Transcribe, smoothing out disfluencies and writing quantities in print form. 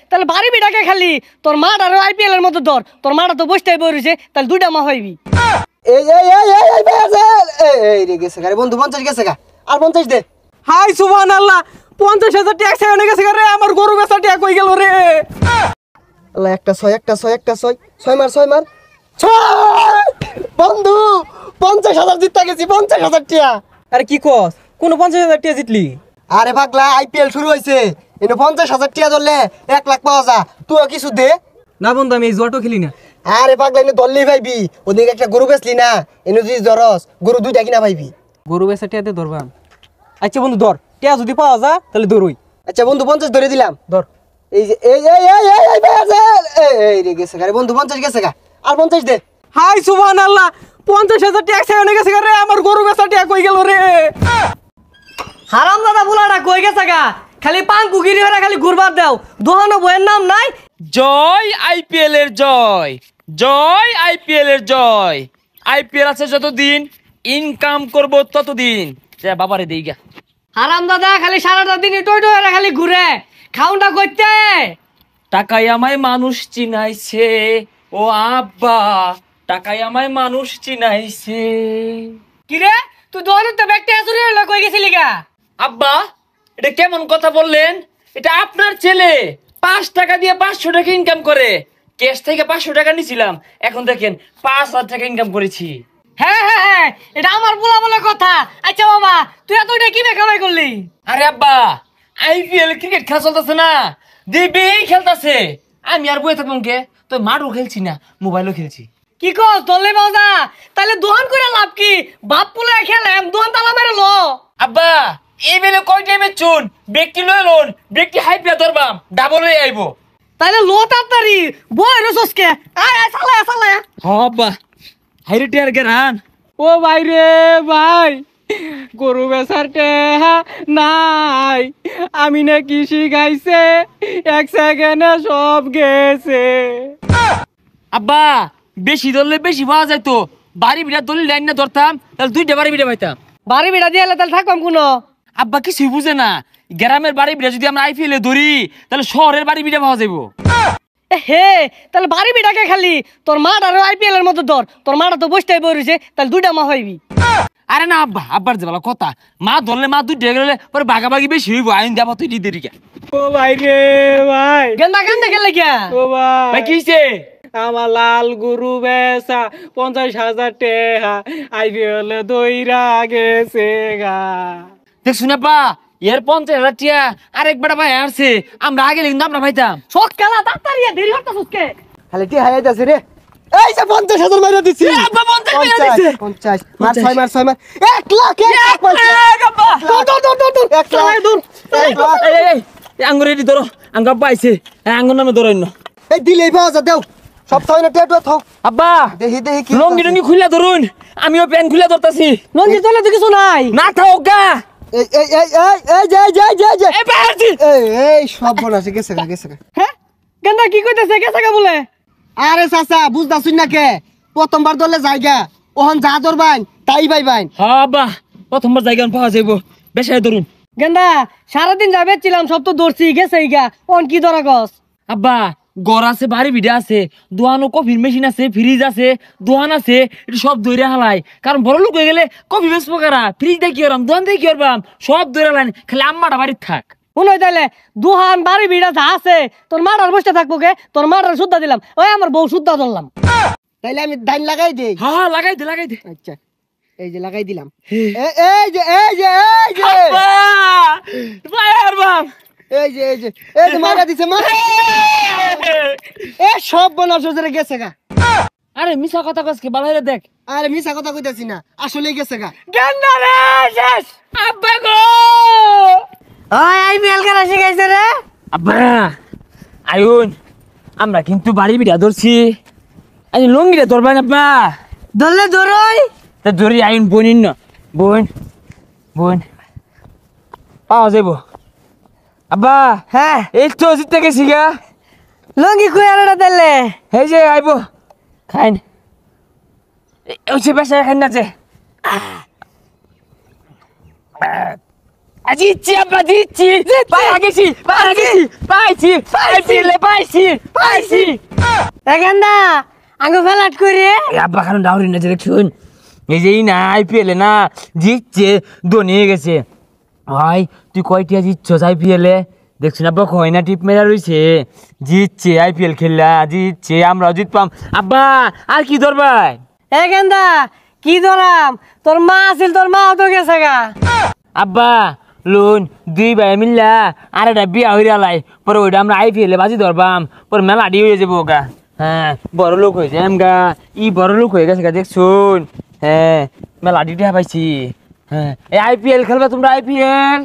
তাহলে বাড়ি বিটাকে খালি তোর মাটার আইপিএল এর মতো ধর, তোর মাটা তো বসতেই বইছে, তাহলে দুইটা মা হইবি। এই এই এই এই এই বেজাল এই রে গেছে গারে বন্ধু 50 গেছে গা, আর 50 দে। হাই সুবহানাল্লাহ, 50,000 ট্যাক্স এনে গেছে রে, আমার গরু বেচা ট্যাক কই গেল রে। আল্লাহ, একটা 6 মার 6 বন্ধু 50,000 জিততে গেছি, 50,000 টিয়া। আরে কি কস, কোন 50,000 টাকা জিতলি? আরে পাগলা, আইপিএল শুরু হইছে, এনে 50,000 টিয়া ধরলে 1 লাখ পাওয়া যা, তুই কিছু দে। না বন্ধু, আমি এই জুয়াটো খেলি না। আরে পাগলা, এনে ধরলেই পাইবি, ওদিকে একটা গরু বেচলি না, এনে যদি ধরস গরু দুইটা কিনা পাইবি। গরু বেচা টিয়াতে ধরবাম। আচ্ছা বন্ধু ধর, টিয়া যদি পাওয়া যা তাহলে ধরুই। আচ্ছা বন্ধু 50 ধরে দিলাম, ধর। এই যে এই এই এই এই এই বেজাল এই রে গেছে গারে বন্ধু 50 গেছে গা, আর 50 দে। হাই সুবহানাল্লাহ, 50,000 ট্যাক্স এনে গেছে রে, আমার গরু বেচা ট্যাক কই গেল রে। হারাম দাদা বুলাটা কই গেছে গা, খালি পান কুকিরি হরে খালি ঘুরবার দাও, দোহানো বইয়ের নাম নাই। জয় আইপিএল এর জয়, জয় আইপিএল এর জয়। আইপিএল আছে যতদিন, ইনকাম করব ততদিন। যা বাবারে দেই গা। হারাম দাদা খালি সারাটা দিন টই টই হরে খালি ঘুরে, খাউনটা করতে। টাকায় আমায় মানুষ চিনাইছে, ও আব্বা টাকায় আমায় মানুষ চিনাইছে। কি রে, তুই দোহানোর তো ব্যাগটা চুরি হলো, কই গেছিলি গা? আব্বা এটা কেমন কথা বললেন? এটা আপনার ছেলে 5 টাকা দিয়ে 500 টাকা ইনকাম করে। ক্যাশ থেকে 500 টাকা নিছিলাম, এখন দেখেন 5,000 টাকা ইনকাম করেছি। হ্যাঁ হ্যাঁ হ্যাঁ, এটা আমার বলা বলে কথা। আচ্ছা বাবা, তুই এত এটা কি কামাই করলি? আরে আব্বা, আইপিএল ক্রিকেট খেলা চলতেছে না, দিবেই খেলতেছে। আমি আর বয়ে থাকলাম কে? তো মাঠও খেলছি না, মোবাইলও খেলছি। কি কস দলে বাজা, তাহলে দোহান করে লাভ কি? বাপ পুলে খেলেম, দোহান তালা মেরে লো। আব্বা এই বেলে কয় টাইমে চুন ব্যক্তি লয় লোন, ব্যক্তি হাইপিয়া ধরবাম ডাবল হয়ে আইবো। তাহলে লো তাড়াতাড়ি বই রে সসকে, আয় আয় চালা চালা। হ্যাঁ আব্বা, হাইরে টিয়ার গেরান। ও ভাই রে ভাই, গরু বেচার টেহা নাই, আমি না কৃষি গাইছে, 1 সেকেন্ডে সব গেছে। আব্বা বেশি ধরলে বেশি পাওয়া যায় তো, বাড়ি বিড়া ধরলে লাইন না ধরতাম, তাহলে 2টা বাড়ি বিড়া পাইতাম। বাড়ি বিড়া দিয়ে তাহলে থাকবাম কোনো। আব্বা কিছুই বুঝে না, গ্রামের বাড়ি বিড়া যদি আমরা আইপিএলে ধরি, তাহলে শহরের বাড়ি বিড়া পাওয়া যাবো। হে, তাহলে বাড়ি বিড়াকে খালি তোর মাটার আইপিএল এর মতো ধর, তোর মাটা তো বসতেই বইছে, তাহলে দুইটা মা হইবি। আরে না আব্বা, আব্বার যে বলা কথা, মা ধরলে মা 2টা গেলে পরে বাগাবাগি বেশি হইব, আইন দেবো তুই দেরিকা। ও ভাই রে ভাই, গেন্দা কান্দে গেলে কে? ও ভাই কি হইছে? আমার লাল গরু বেচা 50,000 টাকা আইপিএল দইরা গেছে গা। দেখ শুনে পা, এর 50,000 টিয়া আরেকবার ভাই আসছে, আমরা আগে কিন্তু আমরা ভাইতাম। শখ খেলা তাড়াতাড়ি দেরি হতাছস কে? খালি টি হাইয়া যাচ্ছে রে। এই যে 50,000 মাইরা দিছি। আব্বা 50 মাইরা দিছে। 50 মার 6 মার 1 লাখ 1 লাখ পয়সা। দৌড় 1 লাখ দূর। এই আঙ্গুর এটি ধরো, আঙ্গুর পাইছে, আঙ্গুর নামে ধরো না। এই দিলেই পাওয়া যা, দেও সব ছয় না টেটো থাও। আব্বা দেখি দেখি কি লঙ্গি টঙ্গি খুলে ধরুন, আমিও প্যান্ট খুলে ধরতাছি। নঞ্জি তোলে তো কিছু নাই। না থাও গা। এই এই এই এই এই যে এই পারছি। এই সব বনাছে গেছে গা। হ্যাঁ, গেন্দা কি কইতেছে গেছে কে বলে? আরে চাচা বুঝতাছুন না কে, প্রথমবার দলে জায়গা ওহন যা ধরবাইন তাই পাইবাইন। হ্যাঁ আব্বা, প্রথমবার জায়গা পাওয়া যাইবো, বেশায় ধরুন। গেন্দা সারাদিন যাবে ছিলাম, সব তো দৌড়ছি গেছে গা, অন কি ধরা গছ? আব্বা ঘর আছে, বাড়ি ভিড়ে আছে, দোয়ানো কফির মেশিন আছে, ফ্রিজ আছে, দোয়ান আছে, এটা সব দইরা হালাই। কারণ বড় লোক হয়ে গেলে কফি বেচবো কারা, ফ্রিজ দিয়ে কি করবাম, দোয়ান দিয়ে কি করবাম, সব দইরা হালাই। খালি আম্মাটা বাড়িতে থাক। শুনই তাইলে দুহান বাড়ি ভিড়া যা আছে, তোর মাটার বসতে থাকবো কে? তোর মাটার সুদ্ধা দিলাম, ওই আমার বউ সুদ্ধা ধরলাম। তাইলে আমি ধান লাগাই দেই। হ্যাঁ লাগাই দে লাগাই দে। আচ্ছা এই যে লাগাই দিলাম। এই এই যে মারা দিছে মা। সব বনার সোজরে গেছে গা। আরে মিছা কথা কসকে বালাইরে দেখ। আরে মিছা কথা কইতাছি না, আসলেই গেছে গা। গেন্দা রে শেষ। আব্বা গো, ওই আইপিএল খেলা শিখাইছে রে। আব্বা আইন, আমরা কিন্তু বাড়ি বিড়া ধরছি, আজ লঙ্গিটা ধরবেন আব্বা। ধরলে ধরই তা ধরি আইন বোনিন না, বোন পাওয়া যাইব। আব্বা হ্যাঁ, এই তো জিততে গেছি গা। লঙ্গি কুয়ারটা দিলে এই যে আইব খাইন, এই বেসা খাইন না যে। জিতছি আব্বা জিতছি পাইছি পাইছি গেন্দা আঙ্গু ফেলাট করে আব্বা কারণ ডাউরি না দেখুন এই যে না আইপিএল না জিতছে ধোনি হয়ে গেছে ভাই তুই কয়টিয়া জিতছস আইপিএল এ দেখছিস আব্বা কয় না টিপ মেরা রইছে জিতছে আইপিএল খেললা জিতছে আমরাও জিতপাম আব্বা আর কি ধরবাই গেন্দা কি ধরাম তোর মা আছিল তোর মাও তো গেছে গা আব্বা লোন দুই ভাই মিললা আর একটা বিয়া হইরে আলাই পরে ওইটা আমরা আইপিএল এ বাজি ধরবাম পরে মেলা আডি হয়ে যাবো গা হ্যাঁ বড় লোক হয়েছে গা বড় লোক হয়ে গেছে গা দেখছুন হ্যাঁ মেলা আডিটা পাইছি হ্যাঁ এই আইপিএল খেলবা তোমরা আইপিএল